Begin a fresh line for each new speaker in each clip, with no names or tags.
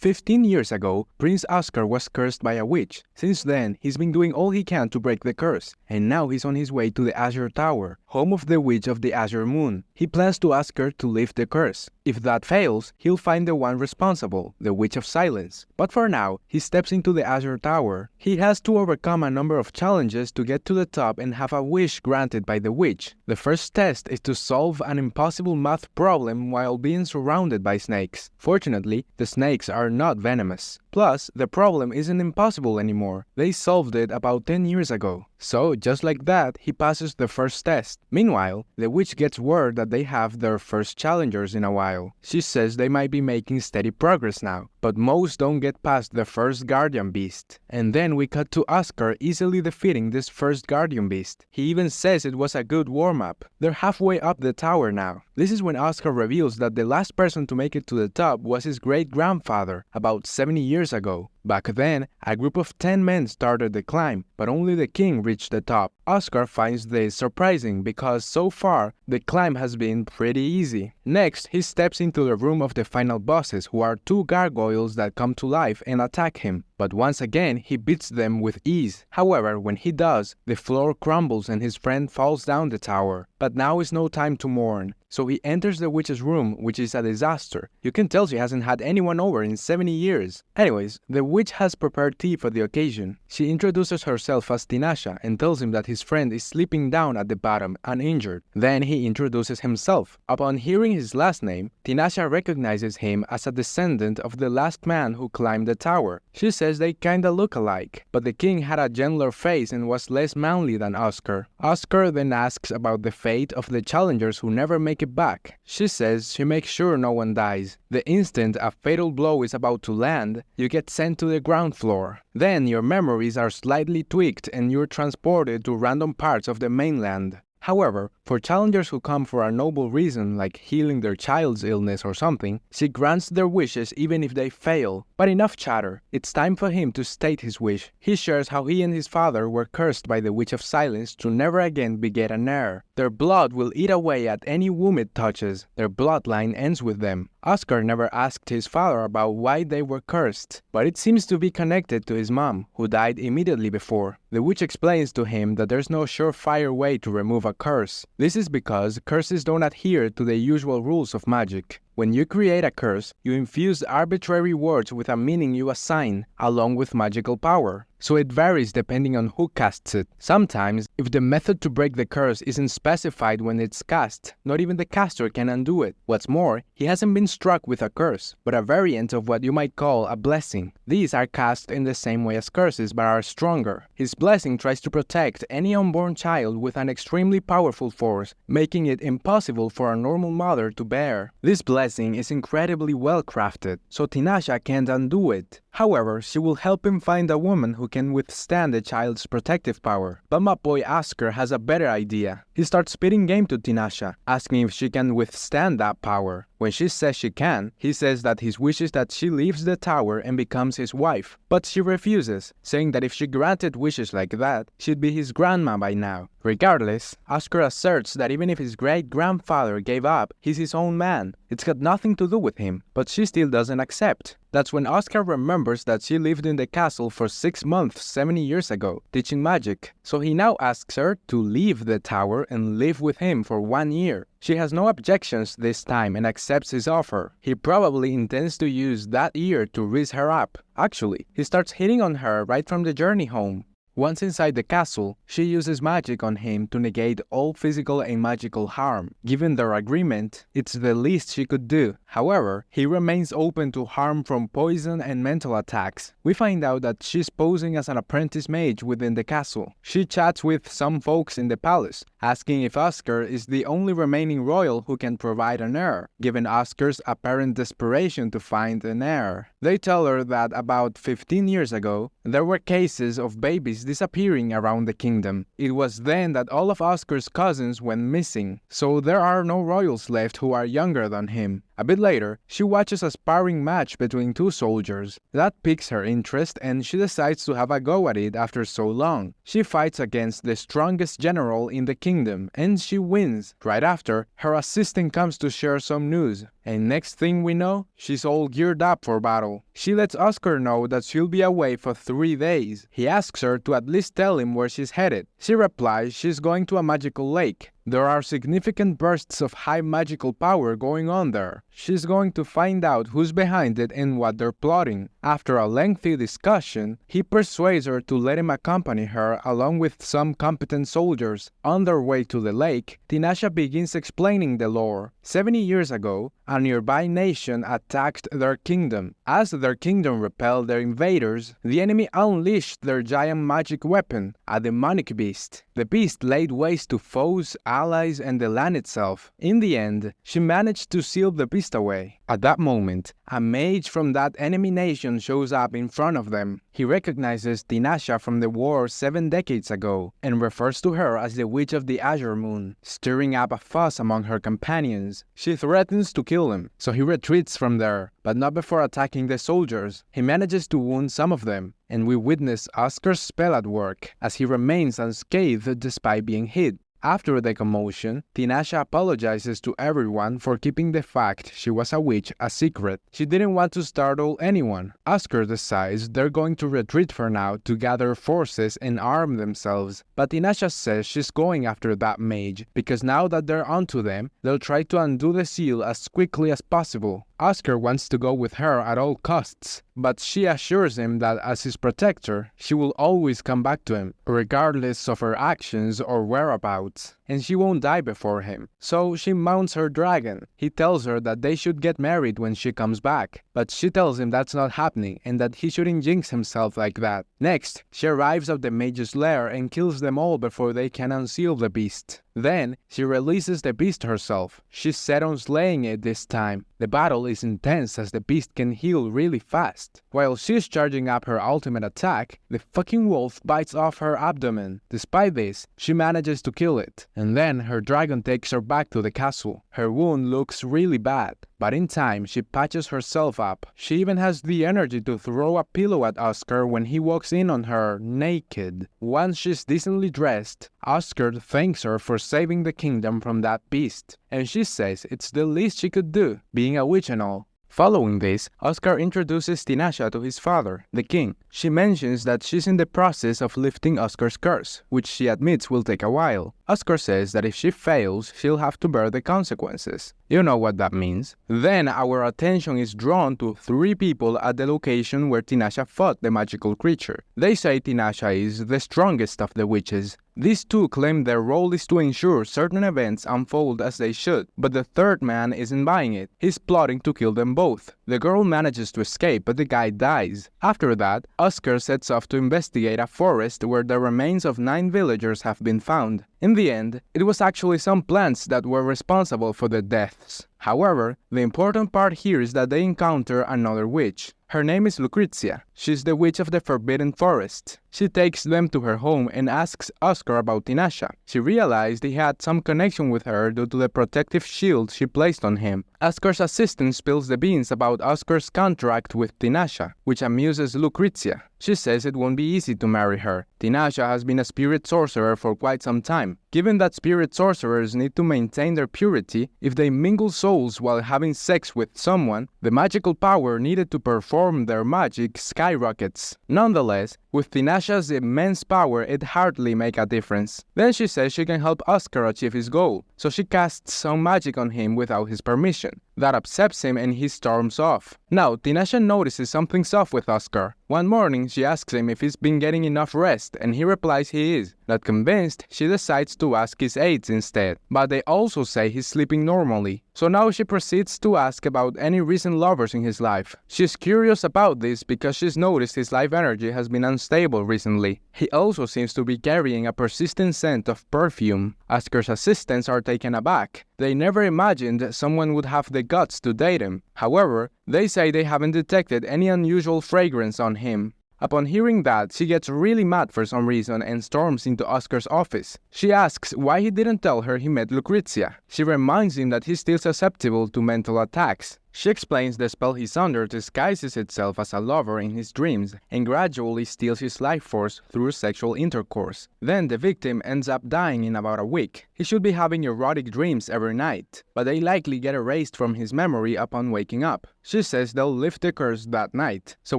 15 years ago, Prince Oscar was cursed by a witch. Since then, he's been doing all he can to break the curse, and now he's on his way to the Azure Tower, home of the Witch of the Azure Moon. He plans to ask her to lift the curse. If that fails, he'll find the one responsible, the Witch of Silence. But for now, he steps into the Azure Tower. He has to overcome a number of challenges to get to the top and have a wish granted by the witch. The first test is to solve an impossible math problem while being surrounded by snakes. Fortunately, the snakes are not venomous. Plus, the problem isn't impossible anymore. They solved it about 10 years ago. So, just like that, he passes the first test. Meanwhile, the witch gets word that they have their first challengers in a while. She says they might be making steady progress now, but most don't get past the first guardian beast. And then we cut to Oscar easily defeating this first guardian beast. He even says it was a good warm-up. They're halfway up the tower now. This is when Oscar reveals that the last person to make it to the top was his great-grandfather, about 70 years ago. Back then, a group of 10 men started the climb, but only the king reached the top. Oscar finds this surprising because so far, the climb has been pretty easy. Next, he steps into the room of the final bosses, who are two gargoyles that come to life and attack him. But once again, he beats them with ease. However, when he does, the floor crumbles and his friend falls down the tower. But now is no time to mourn. So he enters the witch's room, which is a disaster. You can tell she hasn't had anyone over in 70 years. Anyways, the witch has prepared tea for the occasion. She introduces herself as Tinashe and tells him that his friend is sleeping down at the bottom, uninjured. Then he introduces himself. Upon hearing his last name, Tinashe recognizes him as a descendant of the last man who climbed the tower. She says they kinda look alike, but the king had a gentler face and was less manly than Oscar. Oscar then asks about the fate of the challengers who never make it back. She says she makes sure no one dies. The instant a fatal blow is about to land, you get sent to the ground floor. Then your memories are slightly tweaked and you're transported to random parts of the mainland. However, for challengers who come for a noble reason like healing their child's illness or something, she grants their wishes even if they fail. But enough chatter, it's time for him to state his wish. He shares how he and his father were cursed by the Witch of Silence to never again beget an heir. Their blood will eat away at any womb it touches. Their bloodline ends with them. Oscar never asked his father about why they were cursed, but it seems to be connected to his mom, who died immediately before. The witch explains to him that there's no surefire way to remove a curse. This is because curses don't adhere to the usual rules of magic. When you create a curse, you infuse arbitrary words with a meaning you assign, along with magical power. So it varies depending on who casts it. Sometimes, if the method to break the curse isn't specified when it's cast, not even the caster can undo it. What's more, he hasn't been struck with a curse, but a variant of what you might call a blessing. These are cast in the same way as curses, but are stronger. His blessing tries to protect any unborn child with an extremely powerful force, making it impossible for a normal mother to bear. This blessing is incredibly well crafted, so Tinashe can't undo it. However, she will help him find a woman who can withstand the child's protective power. But my boy Oscar has a better idea. He starts spitting game to Tinashe, asking if she can withstand that power. When she says she can, he says that his wish is that she leaves the tower and becomes his wife. But she refuses, saying that if she granted wishes like that, she'd be his grandma by now. Regardless, Oscar asserts that even if his great-grandfather gave up, he's his own man. It's got nothing to do with him, but she still doesn't accept. That's when Oscar remembers that she lived in the castle for 6 months 70 years ago, teaching magic. So he now asks her to leave the tower and live with him for 1 year. She has no objections this time and accepts his offer. He probably intends to use that year to raise her up. Actually, he starts hitting on her right from the journey home. Once inside the castle, she uses magic on him to negate all physical and magical harm. Given their agreement, it's the least she could do. However, he remains open to harm from poison and mental attacks. We find out that she's posing as an apprentice mage within the castle. She chats with some folks in the palace, asking if Oscar is the only remaining royal who can provide an heir, given Oscar's apparent desperation to find an heir. They tell her that about 15 years ago, there were cases of babies disappearing around the kingdom. It was then that all of Oscar's cousins went missing, so there are no royals left who are younger than him. A bit later, she watches a sparring match between two soldiers. That piques her interest and she decides to have a go at it after so long. She fights against the strongest general in the kingdom and she wins. Right after, her assistant comes to share some news. And next thing we know, she's all geared up for battle. She lets Oscar know that she'll be away for 3 days. He asks her to at least tell him where she's headed. She replies she's going to a magical lake. There are significant bursts of high magical power going on there. She's going to find out who's behind it and what they're plotting. After a lengthy discussion, he persuades her to let him accompany her along with some competent soldiers. On their way to the lake, Tinasha begins explaining the lore. 70 years ago, a nearby nation attacked their kingdom. As their kingdom repelled their invaders, the enemy unleashed their giant magic weapon, a demonic beast. The beast laid waste to foes, allies, and the land itself. In the end, she managed to seal the beast away. At that moment, a mage from that enemy nation shows up in front of them. He recognizes Tinasha from the war 7 decades ago and refers to her as the Witch of the Azure Moon, stirring up a fuss among her companions. She threatens to kill him, so he retreats from there, but not before attacking the soldiers. He manages to wound some of them, and we witness Oscar's spell at work, as he remains unscathed despite being hit. After the commotion, Tinasha apologizes to everyone for keeping the fact she was a witch a secret. She didn't want to startle anyone. Oscar decides they're going to retreat for now to gather forces and arm themselves, but Tinasha says she's going after that mage because now that they're onto them, they'll try to undo the seal as quickly as possible. Oscar wants to go with her at all costs, but she assures him that as his protector, she will always come back to him, regardless of her actions or whereabouts, and she won't die before him. So she mounts her dragon. He tells her that they should get married when she comes back, but she tells him that's not happening and that he shouldn't jinx himself like that. Next, she arrives at the mage's lair and kills them all before they can unseal the beast. Then, she releases the beast herself. She's set on slaying it this time. The battle is intense as the beast can heal really fast. While she's charging up her ultimate attack, the fucking wolf bites off her abdomen. Despite this, she manages to kill it, and then her dragon takes her back to the castle. Her wound looks really bad, but in time she patches herself up. She even has the energy to throw a pillow at Oscar when he walks in on her naked. Once she's decently dressed, Oscar thanks her for saving the kingdom from that beast, and she says it's the least she could do, being a witch and all. Following this, Oscar introduces Tinasha to his father, the king. She mentions that she's in the process of lifting Oscar's curse, which she admits will take a while. Oscar says that if she fails, she'll have to bear the consequences. You know what that means. Then our attention is drawn to 3 people at the location where Tinasha fought the magical creature. They say Tinasha is the strongest of the witches. These 2 claim their role is to ensure certain events unfold as they should, but the third man isn't buying it. He's plotting to kill them both. The girl manages to escape, but the guy dies. After that, Oscar sets off to investigate a forest where the remains of 9 villagers have been found. In the end, it was actually some plants that were responsible for the deaths. However, the important part here is that they encounter another witch. Her name is Lucrezia. She's the witch of the Forbidden Forest. She takes them to her home and asks Oscar about Tinasha. She realized he had some connection with her due to the protective shield she placed on him. Oscar's assistant spills the beans about Oscar's contract with Tinasha, which amuses Lucrezia. She says it won't be easy to marry her. Tinasha has been a spirit sorcerer for quite some time. Given that spirit sorcerers need to maintain their purity, if they mingle souls while having sex with someone, the magical power needed to perform their magic skyrockets. Nonetheless, with Tinasha's immense power, it hardly makes a difference. Then she says she can help Oscar achieve his goal, so she casts some magic on him without his permission. That upsets him and he storms off. Now, Tinasha notices something's off with Oscar. One morning, she asks him if he's been getting enough rest, and he replies he is. Not convinced, she decides to ask his aides instead, but they also say he's sleeping normally. So now she proceeds to ask about any recent lovers in his life. She's curious about this because she's noticed his life energy has been unstable recently. He also seems to be carrying a persistent scent of perfume. Oscar's assistants are taken aback. They never imagined someone would have the guts to date him. However, they say they haven't detected any unusual fragrance on him. Upon hearing that, she gets really mad for some reason and storms into Oscar's office. She asks why he didn't tell her he met Lucrezia. She reminds him that he's still susceptible to mental attacks. She explains the spell he's under disguises itself as a lover in his dreams and gradually steals his life force through sexual intercourse. Then the victim ends up dying in about a week. He should be having erotic dreams every night, but they likely get erased from his memory upon waking up. She says they'll lift the curse that night, so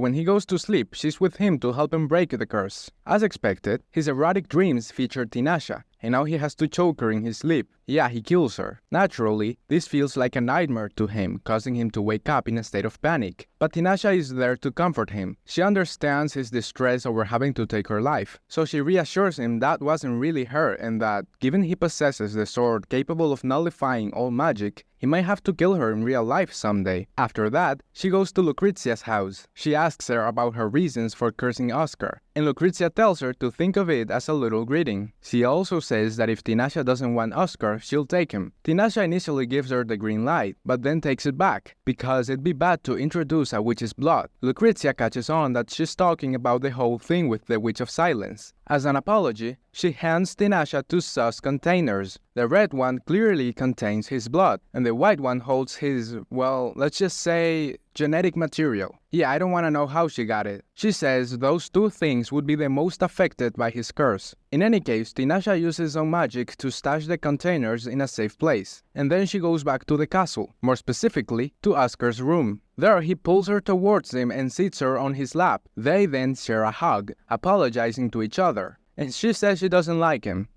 when he goes to sleep, she's with him to help him break the curse. As expected, his erotic dreams feature Tinasha, and now he has to choke her in his sleep. Yeah, he kills her. Naturally, this feels like a nightmare to him, causing him to wake up in a state of panic. But Tinasha is there to comfort him. She understands his distress over having to take her life, so she reassures him that wasn't really her and that, given he possesses the sword capable of nullifying all magic, he might have to kill her in real life someday. After that, she goes to Lucrezia's house. She asks her about her reasons for cursing Oscar, and Lucrezia tells her to think of it as a little greeting. She also says that if Tinasha doesn't want Oscar, she'll take him. Tinasha initially gives her the green light, but then takes it back, because it'd be bad to introduce a witch's blood. Lucrezia catches on that she's talking about the whole thing with the Witch of Silence. As an apology, she hands Tinasha two sus containers. The red one clearly contains his blood, and the white one holds his, well, let's just say, genetic material. Yeah, I don't want to know how she got it. She says those two things would be the most affected by his curse. In any case, Tinasha uses some magic to stash the containers in a safe place, and then she goes back to the castle, more specifically, to Oscar's room. There, he pulls her towards him and sits her on his lap. They then share a hug, apologizing to each other, and she says she doesn't like him.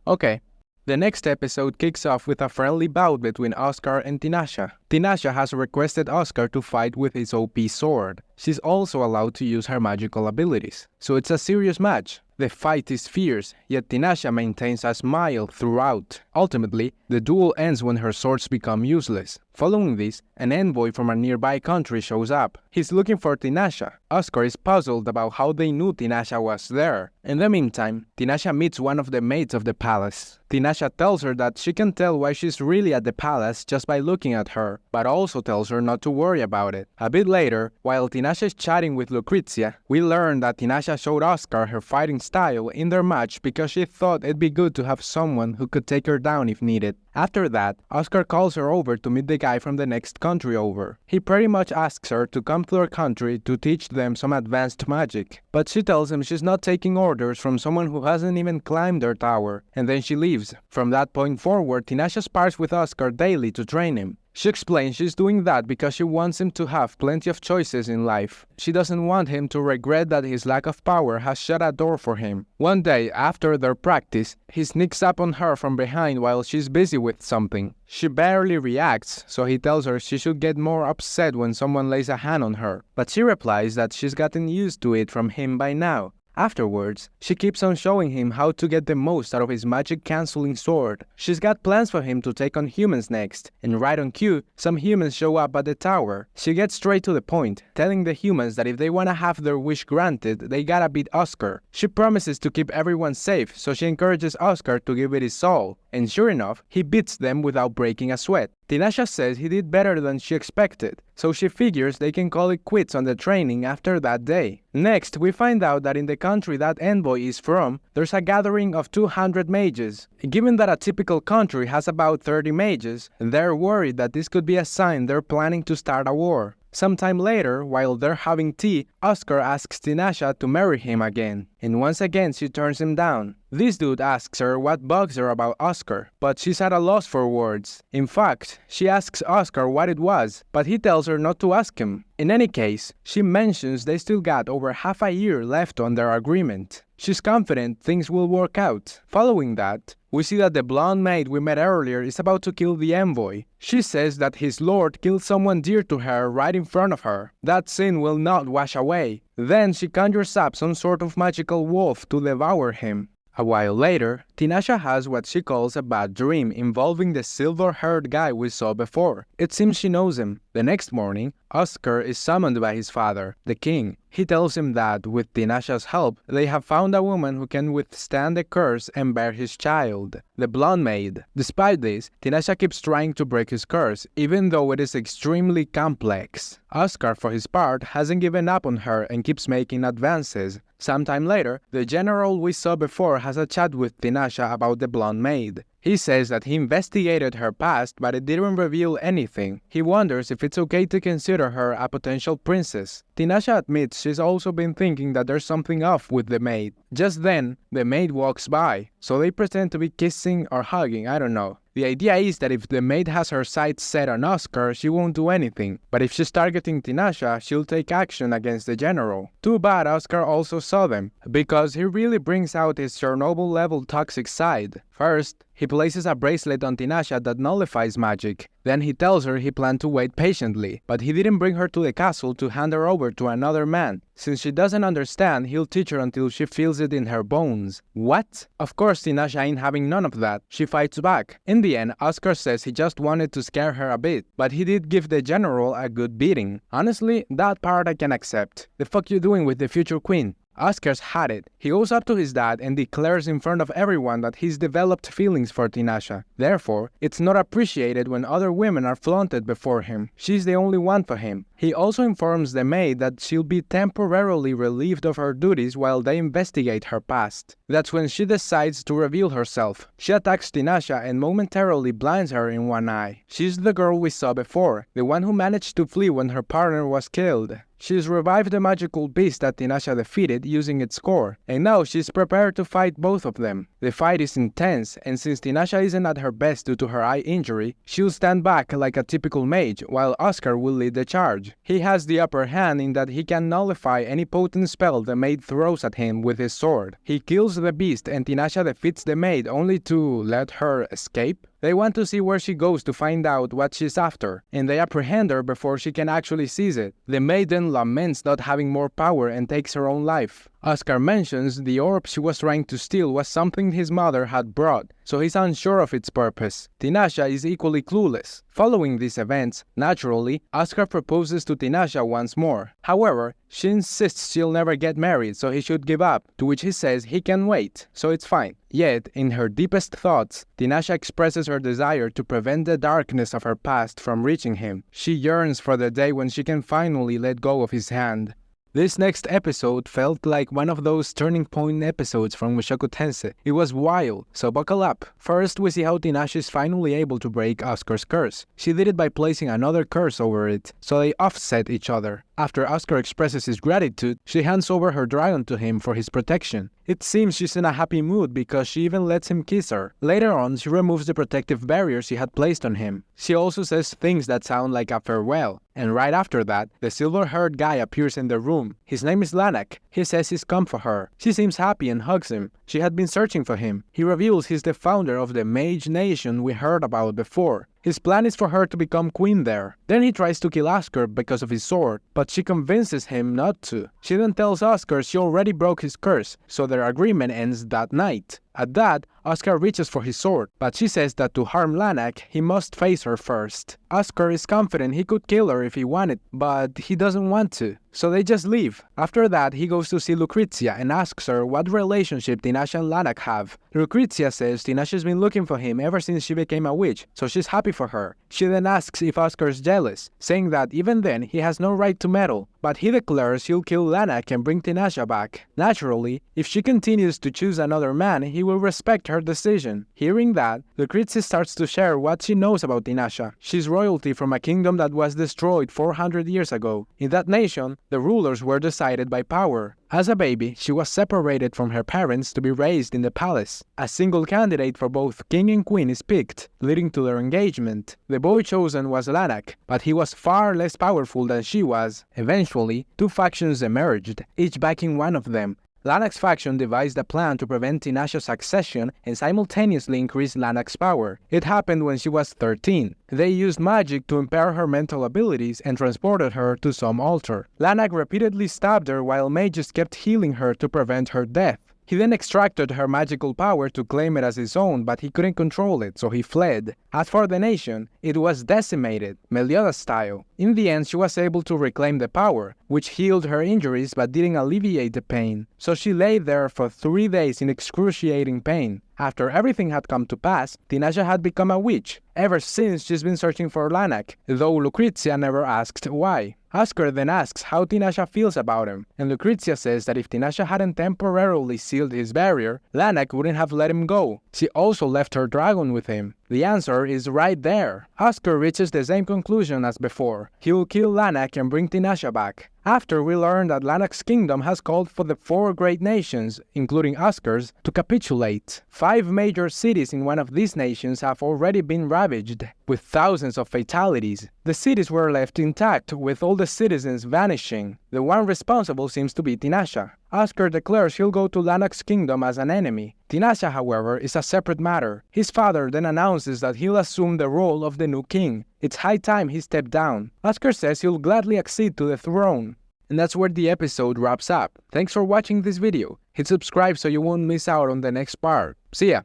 Okay. The next episode kicks off with a friendly bout between Oscar and Tinasha. Tinasha has requested Oscar to fight with his OP sword. She's also allowed to use her magical abilities, so it's a serious match. The fight is fierce, yet Tinasha maintains a smile throughout. Ultimately, the duel ends when her swords become useless. Following this, an envoy from a nearby country shows up. He's looking for Tinasha. Oscar is puzzled about how they knew Tinasha was there. In the meantime, Tinasha meets one of the maids of the palace. Tinasha tells her that she can tell why she's really at the palace just by looking at her, but also tells her not to worry about it. A bit later, while Tinasha is chatting with Lucrezia, we learn that Tinasha showed Oscar her fighting style in their match because she thought it'd be good to have someone who could take her down if needed. After that, Oscar calls her over to meet the guy from the next country over. He pretty much asks her to come to their country to teach them some advanced magic, but she tells him she's not taking orders from someone who hasn't even climbed their tower, and then she leaves. From that point forward, Tinasha spars with Oscar daily to train him. She explains she's doing that because she wants him to have plenty of choices in life. She doesn't want him to regret that his lack of power has shut a door for him. One day, after their practice, he sneaks up on her from behind while she's busy with something. She barely reacts, so he tells her she should get more upset when someone lays a hand on her, but she replies that she's gotten used to it from him by now. Afterwards, she keeps on showing him how to get the most out of his magic-canceling sword. She's got plans for him to take on humans next, and right on cue, some humans show up at the tower. She gets straight to the point, telling the humans that if they wanna have their wish granted, they gotta beat Oscar. She promises to keep everyone safe, so she encourages Oscar to give it his all, and sure enough, he beats them without breaking a sweat. Tinasha says he did better than she expected, so she figures they can call it quits on the training after that day. Next, we find out that in the country that envoy is from, there's a gathering of 200 mages. Given that a typical country has about 30 mages, they're worried that this could be a sign they're planning to start a war. Sometime later, while they're having tea, Oscar asks Tinasha to marry him again, and once again she turns him down. This dude asks her what bugs her about Oscar, but she's at a loss for words. In fact, she asks Oscar what it was, but he tells her not to ask him. In any case, she mentions they still got over half a year left on their agreement. She's confident things will work out. Following that, we see that the blonde maid we met earlier is about to kill the envoy. She says that his lord killed someone dear to her right in front of her. That sin will not wash away. Then she conjures up some sort of magical wolf to devour him. A while later, Tinasha has what she calls a bad dream involving the silver-haired guy we saw before. It seems she knows him. The next morning, Oscar is summoned by his father, the king. He tells him that, with Tinasha's help, they have found a woman who can withstand the curse and bear his child, the Blonde Maid. Despite this, Tinasha keeps trying to break his curse, even though it is extremely complex. Oscar, for his part, hasn't given up on her and keeps making advances. Sometime later, the general we saw before has a chat with Tinasha about the Blonde Maid. He says that he investigated her past, but it didn't reveal anything. He wonders if it's okay to consider her a potential princess. Tinasha admits she's also been thinking that there's something off with the maid. Just then, the maid walks by, so they pretend to be kissing or hugging, I don't know. The idea is that if the maid has her sights set on Oscar, she won't do anything, but if she's targeting Tinasha, she'll take action against the general. Too bad Oscar also saw them, because he really brings out his Chernobyl-level toxic side. First, he places a bracelet on Tinasha that nullifies magic. Then he tells her he planned to wait patiently, but he didn't bring her to the castle to hand her over to another man. Since she doesn't understand, he'll teach her until she feels it in her bones. What? Of course Tinasha ain't having none of that. She fights back. In the end, Oscar says he just wanted to scare her a bit, but he did give the general a good beating. Honestly, that part I can accept. The fuck you doing with the future queen? Oscar's had it. He goes up to his dad and declares in front of everyone that he's developed feelings for Tinasha. Therefore, it's not appreciated when other women are flaunted before him. She's the only one for him. He also informs the maid that she'll be temporarily relieved of her duties while they investigate her past. That's when she decides to reveal herself. She attacks Tinasha and momentarily blinds her in one eye. She's the girl we saw before, the one who managed to flee when her partner was killed. She's revived the magical beast that Tinasha defeated using its core, and now she's prepared to fight both of them. The fight is intense, and since Tinasha isn't at her best due to her eye injury, she'll stand back like a typical mage, while Oscar will lead the charge. He has the upper hand in that he can nullify any potent spell the maid throws at him with his sword. He kills the beast and Tinasha defeats the maid only to let her escape. They want to see where she goes to find out what she's after, and they apprehend her before she can actually seize it. The maiden laments not having more power and takes her own life. Oscar mentions the orb she was trying to steal was something his mother had brought, so he's unsure of its purpose. Tinasha is equally clueless. Following these events, naturally, Oscar proposes to Tinasha once more. However, she insists she'll never get married, so he should give up, to which he says he can wait, so it's fine. Yet, in her deepest thoughts, Tinasha expresses her desire to prevent the darkness of her past from reaching him. She yearns for the day when she can finally let go of his hand. This next episode felt like one of those turning point episodes from Mushoku Tensei. It was wild, so buckle up. First, we see how Tinasha is finally able to break Oscar's curse. She did it by placing another curse over it, so they offset each other. After Oscar expresses his gratitude, she hands over her dragon to him for his protection. It seems she's in a happy mood because she even lets him kiss her. Later on, she removes the protective barrier she had placed on him. She also says things that sound like a farewell. And right after that, the silver-haired guy appears in the room. His name is Lanak. He says he's come for her. She seems happy and hugs him. She had been searching for him. He reveals he's the founder of the Mage Nation we heard about before. His plan is for her to become queen there. Then he tries to kill Oscar because of his sword, but she convinces him not to. She then tells Oscar she already broke his curse, so their agreement ends that night. At that, Oscar reaches for his sword, but she says that to harm Lanak, he must face her first. Oscar is confident he could kill her if he wanted, but he doesn't want to, so they just leave. After that, he goes to see Lucrezia and asks her what relationship Tinasha and Lanak have. Lucrezia says Tinasha's been looking for him ever since she became a witch, so she's happy for her. She then asks if Oscar's jealous, saying that even then he has no right to meddle, but he declares he'll kill Lanak and bring Tinasha back. Naturally, if she continues to choose another man, he will respect her decision. Hearing that, Lucrezia starts to share what she knows about Tinasha. She's royalty from a kingdom that was destroyed 400 years ago. In that nation, the rulers were decided by power. As a baby, she was separated from her parents to be raised in the palace. A single candidate for both king and queen is picked, leading to their engagement. The boy chosen was Lanak, but he was far less powerful than she was. Eventually, two factions emerged, each backing one of them. Lanak's faction devised a plan to prevent Tinasha's succession and simultaneously increase Lanak's power. It happened when she was 13. They used magic to impair her mental abilities and transported her to some altar. Lanak repeatedly stabbed her while mages kept healing her to prevent her death. He then extracted her magical power to claim it as his own, but he couldn't control it, so he fled. As for the nation, it was decimated, Meliodas style. In the end, she was able to reclaim the power, which healed her injuries but didn't alleviate the pain. So she lay there for 3 days in excruciating pain. After everything had come to pass, Tinaja had become a witch. Ever since, she's been searching for Lanak, though Lucrezia never asked why. Oscar then asks how Tinaja feels about him, and Lucrezia says that if Tinaja hadn't temporarily sealed his barrier, Lanak wouldn't have let him go. She also left her dragon with him. The answer is right there. Oscar reaches the same conclusion as before. He will kill Lanak and bring Tinaja back. After we learn that Lanak's kingdom has called for the 4 great nations, including Oscar's, to capitulate. 5 major cities in one of these nations have already been ravaged, with thousands of fatalities. The cities were left intact, with all the citizens vanishing. The one responsible seems to be Tinaja. Oscar declares he'll go to Lanak's kingdom as an enemy. Tinaja, however, is a separate matter. His father then announces that he'll assume the role of the new king. It's high time he stepped down. Oscar says he'll gladly accede to the throne. And that's where the episode wraps up. Thanks for watching this video. Hit subscribe so you won't miss out on the next part. See ya!